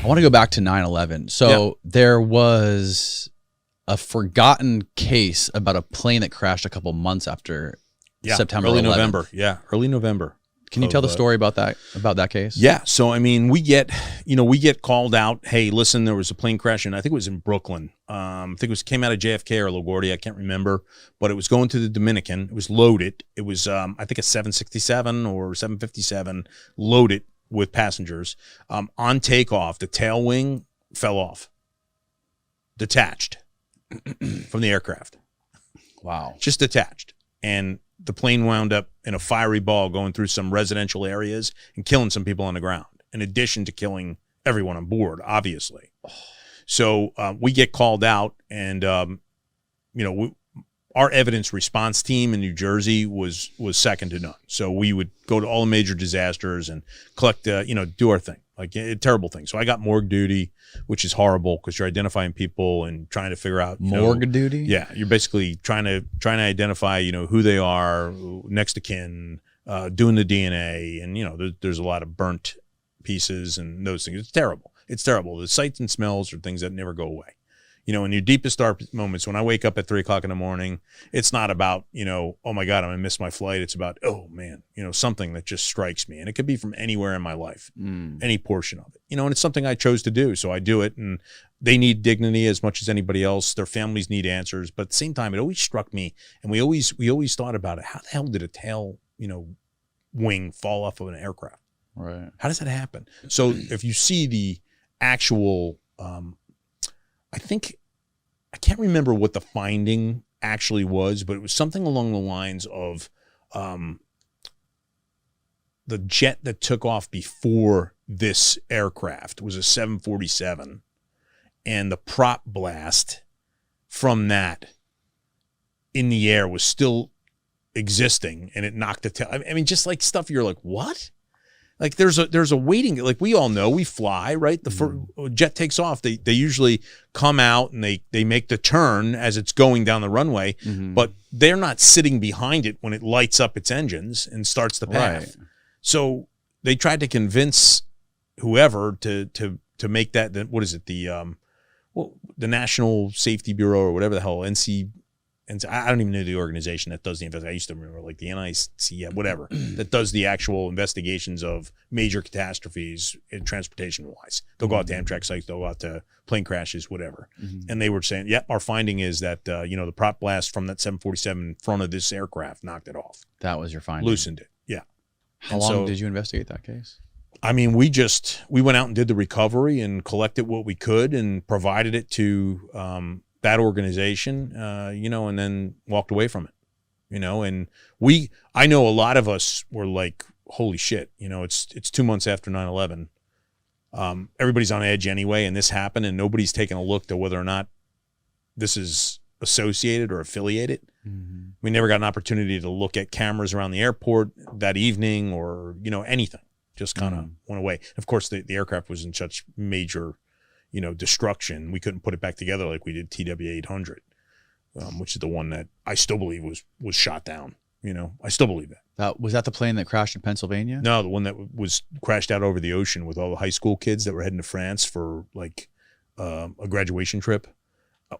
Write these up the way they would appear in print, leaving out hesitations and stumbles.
I want to go back to 9/11. So there was a forgotten case about a plane that crashed a couple months after September 11th. November. Yeah, early November. Can you tell the story about that case? Yeah. So I mean, we get called out. Hey, listen, there was a plane crash, and I think it was in Brooklyn. I think came out of JFK or LaGuardia. I can't remember, but it was going to the Dominican. It was loaded. It was I think a 767 or 757 loaded with passengers. On takeoff, the tail wing fell off, detached from the aircraft. Wow. Just detached, and the plane wound up in a fiery ball going through some residential areas and killing some people on the ground, in addition to killing everyone on board, obviously. So we get called out, and our evidence response team in New Jersey was second to none. So we would go to all the major disasters and collect, do our thing, like a terrible thing. So I got morgue duty, which is horrible because you're identifying people and trying to figure out morgue duty. Yeah, you're basically trying to identify, who they are, next to kin, doing the DNA, and there's a lot of burnt pieces and those things. It's terrible. It's terrible. The sights and smells are things that never go away. In your deepest, darkest moments, when I wake up at 3 o'clock in the morning, it's not about, oh my God, I'm going to miss my flight. It's about, oh man, something that just strikes me. And it could be from anywhere in my life, any portion of it, and it's something I chose to do. So I do it, and they need dignity as much as anybody else. Their families need answers. But at the same time, it always struck me, and we always thought about it. How the hell did a tail, wing fall off of an aircraft? Right. How does that happen? So if you see the actual, I can't remember what the finding actually was, but it was something along the lines of the jet that took off before this aircraft was a 747, and the prop blast from that in the air was still existing, and it knocked the tail. I mean, just like stuff you're like, what? Like there's a waiting, like we all know, we fly, right? The jet takes off. They usually come out and they make the turn as it's going down the runway, but they're not sitting behind it when it lights up its engines and starts the path. Right. So they tried to convince whoever to make that, what is it? The National Safety Bureau or whatever the hell, NC. And I don't even know the organization that does the investigation. I used to remember, like the NIC, whatever, that does the actual investigations of major catastrophes in transportation-wise. They'll go out to Amtrak sites, they'll go out to plane crashes, whatever. And they were saying, our finding is that, the prop blast from that 747 in front of this aircraft knocked it off. That was your finding? Loosened it, yeah. How long did you investigate that case? I mean, we went out and did the recovery and collected what we could and provided it to that organization, and then walked away from it, and I know a lot of us were like, holy shit, it's 2 months after 9/11. Everybody's on edge anyway, and this happened, and nobody's taken a look to whether or not this is associated or affiliated. We never got an opportunity to look at cameras around the airport that evening or, anything. Just kind of went away. Of course, the aircraft was in such major destruction, we couldn't put it back together like we did TW-800, which is the one that I still believe was shot down. I still believe that. Was that the plane that crashed in Pennsylvania? No, the one that was crashed out over the ocean with all the high school kids that were heading to France for like a graduation trip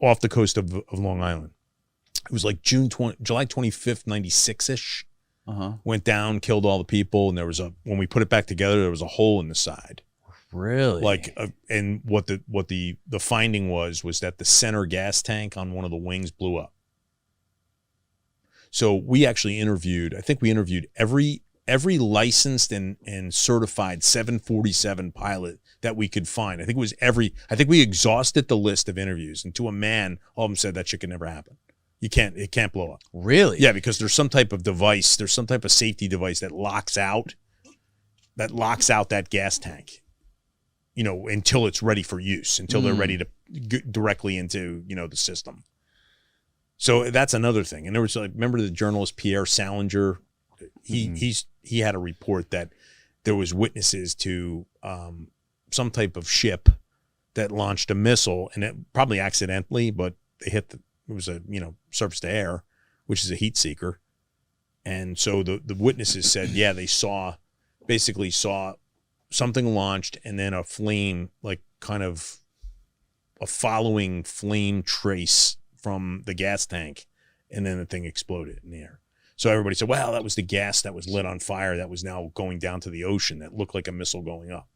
off the coast of Long Island. It was like July 25th, 96-ish. Went down, killed all the people, and when we put it back together, there was a hole in the side. Really? Like, and what the finding was that the center gas tank on one of the wings blew up. So we actually interviewed every licensed and certified 747 pilot that we could find. I think we exhausted the list of interviews, and to a man, all of them said that shit could never happen. It can't blow up. Really? Yeah, because there's some type of device, there's some type of safety device that locks out that gas tank. Until it's ready for use, until they're ready to get directly into, the system. So that's another thing. And there was, remember the journalist Pierre Salinger? He had a report that there was witnesses to some type of ship that launched a missile, and it probably accidentally, but it was a, surface to air, which is a heat seeker. And so the witnesses said, they basically saw something launched and then a flame like kind of a following flame trace from the gas tank, and then the thing exploded in the air. So everybody said, well, that was the gas that was lit on fire that was now going down to the ocean that looked like a missile going up.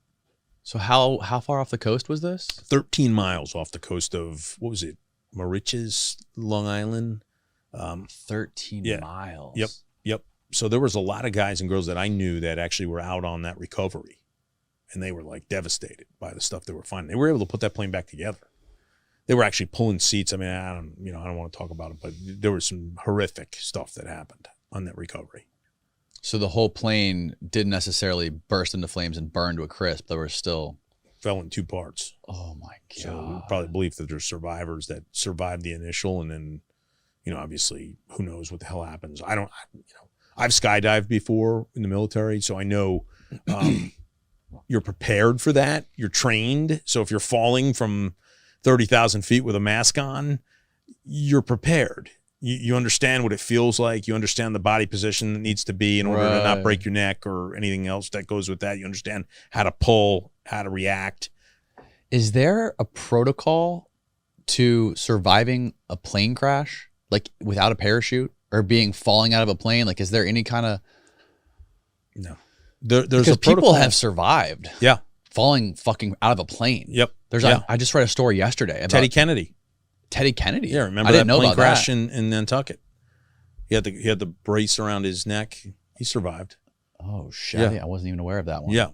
So how far off the coast was this? 13 miles off the coast of, what was it, Mauritius, Long Island? 13 miles. Yep. So there was a lot of guys and girls that I knew that actually were out on that recovery, and they were like devastated by the stuff they were finding. They were able to put that plane back together. They were actually pulling seats. I mean, I don't want to talk about it, but there was some horrific stuff that happened on that recovery. So the whole plane didn't necessarily burst into flames and burn to a crisp. There were still fell in two parts. Oh my God. So we probably believe that there's survivors that survived the initial, and then, obviously who knows what the hell happens. I've skydived before in the military, so I know you're prepared for that. You're trained. So if you're falling from 30,000 feet with a mask on, you're prepared. You understand what it feels like. You understand the body position that needs to be in order to not break your neck or anything else that goes with that. You understand how to pull, how to react. Is there a protocol to surviving a plane crash, like without a parachute or falling out of a plane? Like, is there any kind of... No. There's because a protocol. People have survived. Yeah. Falling fucking out of a plane. Yep. I just read a story yesterday about Teddy Kennedy. Yeah, remember that plane crash in Nantucket? He had the brace around his neck. He survived. Oh shit! Yeah. I wasn't even aware of that one. Yeah.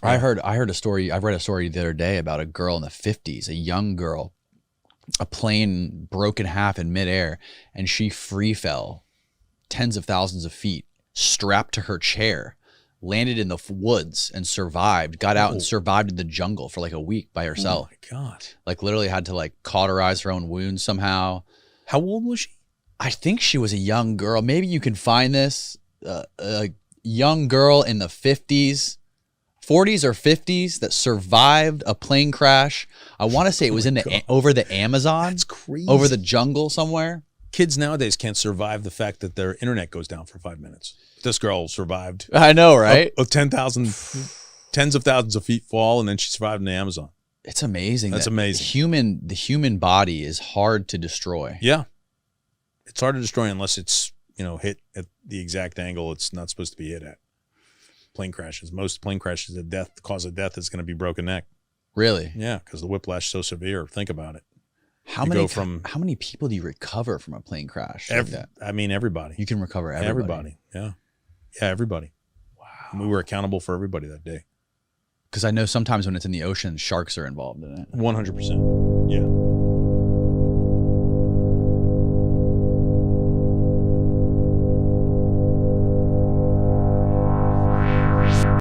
I heard a story. I read a story the other day about a girl in the 50s, a young girl. A plane broke in half in midair, and she free fell tens of thousands of feet, strapped to her chair, landed in the woods and survived, got out and survived in the jungle for like a week by herself. Oh my God. Like literally had to like cauterize her own wounds somehow. How old was she? I think she was a young girl. Maybe you can find this. A young girl in the 40s or 50s that survived a plane crash. I want to say it was over the Amazon. That's crazy. Over the jungle somewhere. Kids nowadays can't survive the fact that their internet goes down for 5 minutes. This girl survived. I know, right? Tens of thousands of feet fall, and then she survived in the Amazon. It's amazing. That's amazing. The human body is hard to destroy. Yeah. It's hard to destroy unless it's, hit at the exact angle it's not supposed to be hit at. Plane crashes. Most plane crashes, the cause of death is going to be broken neck. Really? Yeah, because the whiplash is so severe. Think about it. How many people do you recover from a plane crash like that? I mean, everybody. You can recover everybody. Yeah. Yeah, everybody. Wow. We were accountable for everybody that day. Because I know sometimes when it's in the ocean, sharks are involved in it. 100%. Yeah.